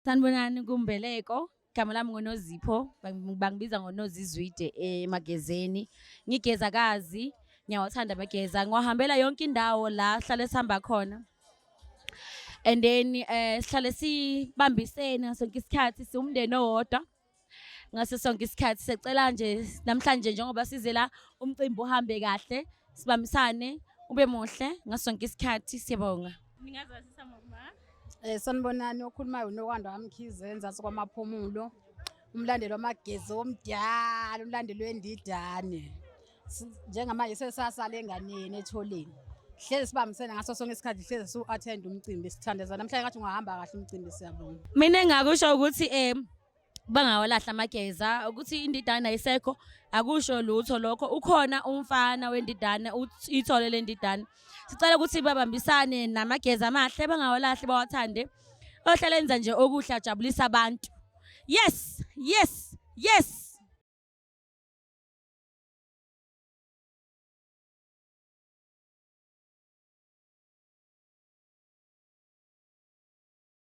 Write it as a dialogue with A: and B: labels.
A: Sanibonani kuMbeleko, igama lami ngoNozipho, bangibiza ngoNozizwide emagezeni. Ngigezakazi, ngiyawathanda amageza. Ngiwahambela yonke indawo la sihlale sihamba khona. And then sihlale sibambisene ngaso sonke isikhathi, siwumndeni owodwa. Ngaso sonke isikhathi secela nje namhlanje njengoba size la umcimbi uhambe kahle, sibambisane ube muhle ngaso sonke isikhathi. Siyabonga.
B: Ningazazisa ngokuma?
C: Sanibonani, okhulumayo uNokwanda kaMkhize enzasi kwamaphumulo. Umlandeli wamagezi omdala, umlandeli wendidane. Njengamanje sesasala enganeni etholeni. Hlezi sibambisene ngaso sonke isikhathi, hlezi su-attend umcimbi sithandazana. Namhlanje ngathi ungahamba kahle umcimbi, siyabonga.
A: Mina engakusho ukuthi bangawalahla amageza ukuthi indidane ayisekho akusho lutho lokho. Ukhona umfana wendidane ithole lendidane. Sicela ukuthi babambisane namageza amahle bangawalahli bawathande. Ohlalenza nje okuhle ajabulisa abantu. Yes, yes, yes.